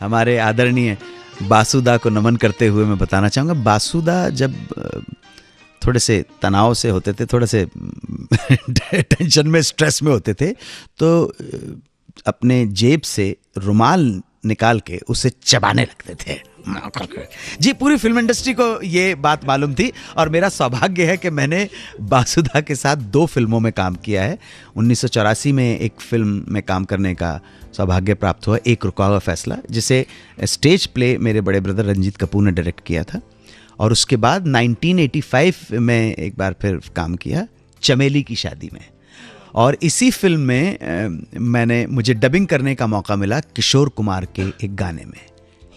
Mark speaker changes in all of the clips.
Speaker 1: हमारे आदरणीय बासुदा को नमन करते हुए मैं बताना चाहूँगा, बासुदा जब थोड़े से तनाव से होते थे, थोड़े से टेंशन में, स्ट्रेस में होते थे, तो अपने जेब से रुमाल निकाल के उसे चबाने लगते थे। जी, पूरी फिल्म इंडस्ट्री को ये बात मालूम थी और मेरा सौभाग्य है कि मैंने बासुदा के साथ 2 फिल्मों में काम किया है। 1984 में एक फिल्म में काम करने का सौभाग्य प्राप्त हुआ, एक रुका हुआ फैसला, जिसे स्टेज प्ले मेरे बड़े ब्रदर रंजीत कपूर ने डायरेक्ट किया था। और उसके बाद 1985 में एक बार फिर काम किया चमेली की शादी में, और इसी फिल्म में मुझे डबिंग करने का मौका मिला किशोर कुमार के एक गाने में।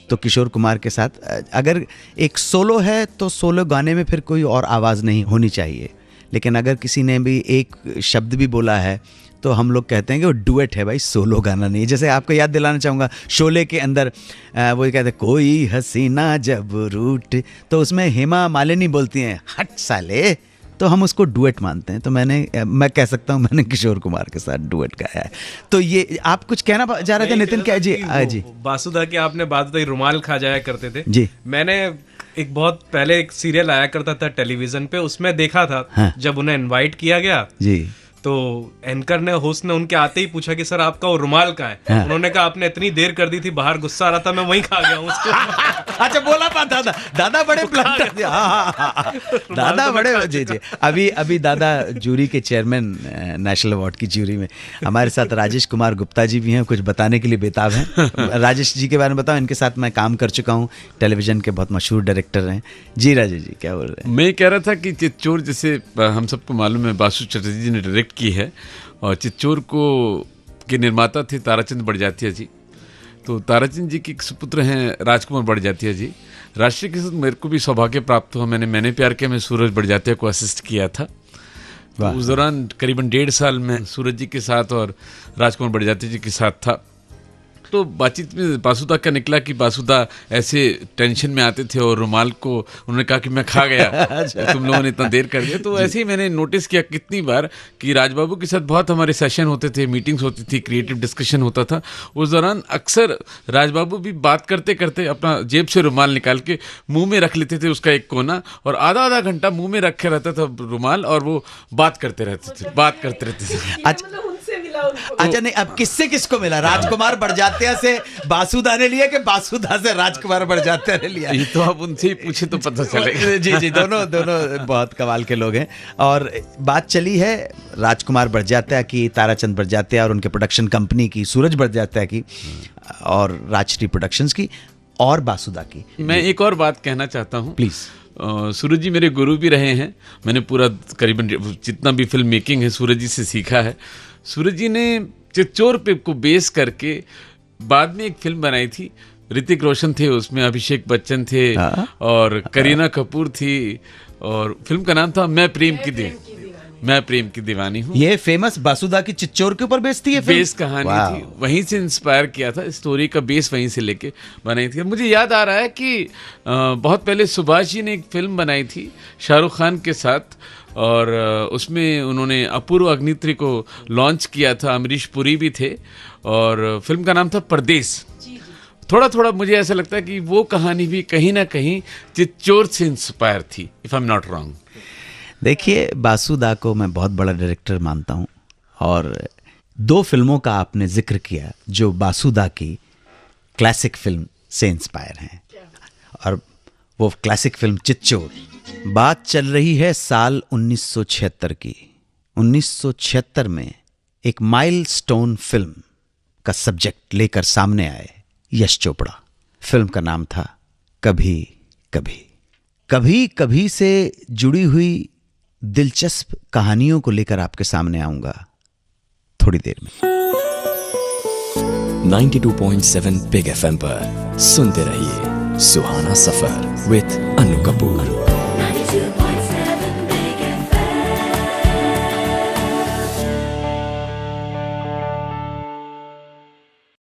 Speaker 1: तो किशोर कुमार के साथ अगर एक सोलो है तो सोलो गाने में फिर कोई और आवाज़ नहीं होनी चाहिए, लेकिन अगर किसी ने भी एक शब्द भी बोला है तो हम लोग कहते हैं कि वो डुएट है भाई, सोलो गाना नहीं है। जैसे आपको याद दिलाना चाहूँगा, शोले के अंदर वो कहते हैं कोई हसीना जब रूठ, तो उसमें हेमा मालिनी बोलती हैं हट साले, तो हम उसको डुएट मानते हैं। तो मैं कह सकता हूँ मैंने किशोर कुमार के साथ डुएट गाया है। तो ये आप कुछ कहना जा रहे थे नितिन? क्या जी? जी,
Speaker 2: बासुदा की आपने बात बताई, रुमाल खा जाया करते थे
Speaker 1: जी।
Speaker 2: मैंने एक बहुत पहले एक सीरियल आया करता था टेलीविजन पे, उसमें देखा था। हाँ। जब उन्हें इनवाइट किया गया जी, तो एंकर ने, होस्ट ने उनके आते ही पूछा कि सर आपका वो रुमाल कहाँ है? हाँ। उन्होंने कहा आपने इतनी देर कर दी थी, बाहर गुस्सा आ रहा था, मैं वहीं खा गया हूँ उसको।
Speaker 1: अच्छा, बोला पाता था दादा बड़े प्लांटर थे। हाँ, दादा बड़े, जी जी। अभी दादा जूरी के चेयरमैन, नेशनल अवार्ड की जूरी में। हमारे साथ राजेश कुमार गुप्ता जी भी हैं, कुछ बताने के लिए बेताब हैं। राजेश जी के बारे में बताओ, इनके साथ मैं काम कर चुका हूँ, टेलीविजन के बहुत मशहूर डायरेक्टर हैं। जी राजेश जी, क्या बोल रहे हैं?
Speaker 3: मैं कह रहा था कि चित्चोर, जैसे हम सबको मालूम है बासु चटर्जी जी ने डायरेक्ट की है, और चित्चोर के निर्माता थे ताराचंद बड़जात्या जी। तो ताराचंद जी के सुपुत्र हैं राजकुमार बड़जात्या जी। राष्ट्रीय के साथ मेरे को भी सौभाग्य प्राप्त हुआ, मैंने प्यार किया में सूरज बड़जात्या को असिस्ट किया था। तो उस दौरान करीबन 1.5 साल में सूरज जी के साथ और राजकुमार बड़जात्या जी के साथ था। तो बातचीत में बासुदा का निकला कि बासुदा ऐसे टेंशन में आते थे और रुमाल को उन्होंने कहा कि मैं खा गया, तुम लोगों ने इतना देर कर दिया। तो ऐसे ही मैंने नोटिस किया कितनी बार कि राजबाबू के साथ बहुत हमारे सेशन होते थे, मीटिंग्स होती थी, क्रिएटिव डिस्कशन होता था। उस दौरान अक्सर राजबाबू भी बात करते करते अपना जेब से रुमाल निकाल के मुंह में रख लेते थे, उसका एक कोना, और आधा घंटा मुंह में रखे रहता था रुमाल, और वो बात करते रहते थे।
Speaker 1: अच्छा, नहीं, अब किसको मिला? राजकुमार बड़जात्या से बासुदा ने लिया कि बासुदा से राजकुमार बड़जात्या ने लिया?
Speaker 3: ये तो आप उनसे ही पूछे तो पता चलेगा।
Speaker 1: जी जी, दोनों बहुत कमाल के लोग हैं। और बात चली है राजकुमार बड़जात्या की, ताराचंद बड़जात्या और उनके प्रोडक्शन कंपनी की, सूरज बड़जात्या की और राजश्री प्रोडक्शंस की, और बासुदा की।
Speaker 3: मैं एक और बात कहना चाहता हूँ,
Speaker 1: प्लीज।
Speaker 3: सूरज जी मेरे गुरु भी रहे हैं। मैंने पूरा करीबन जितना भी फिल्म मेकिंग है सूरज जी से सीखा है। सूरज जी ने चित्चोर पे को बेस करके बाद में एक फिल्म बनाई थी, ऋतिक रोशन थे उसमें, अभिषेक बच्चन थे और करीना कपूर थी, और फिल्म का नाम था मैं प्रेम की दीवानी हूँ।
Speaker 1: ये फेमस बासुदा की चित्चोर के ऊपर बेस थी, ये
Speaker 3: बेस कहानी थी, वहीं से इंस्पायर किया था, स्टोरी का बेस वहीं से लेके बनाई थी। मुझे याद आ रहा है कि बहुत पहले सुभाष जी ने एक फिल्म बनाई थी शाहरुख खान के साथ, और उसमें उन्होंने अपूर्व अग्निहोत्री को लॉन्च किया था, अमरीश पुरी भी थे, और फिल्म का नाम था परदेस। थोड़ा मुझे ऐसा लगता है कि वो कहानी भी कहीं ना कहीं चित्चोर से इंस्पायर थी, if I am not wrong.
Speaker 1: देखिए, बासुदा को मैं बहुत बड़ा डायरेक्टर मानता हूँ, और 2 फिल्मों का आपने जिक्र किया जो बासुदा की क्लासिक फिल्म से इंस्पायर हैं, और वो क्लासिक फिल्म चित्चोर। बात चल रही है साल 1976 की। 1976 में एक माइलस्टोन फिल्म का सब्जेक्ट लेकर सामने आए यश चोपड़ा। फिल्म का नाम था कभी कभी। कभी कभी से जुड़ी हुई दिलचस्प कहानियों को लेकर आपके सामने आऊंगा थोड़ी देर में।
Speaker 4: 92.7 बिग FM पर सुनते रहिए सुहाना सफर विद अनु कपूर।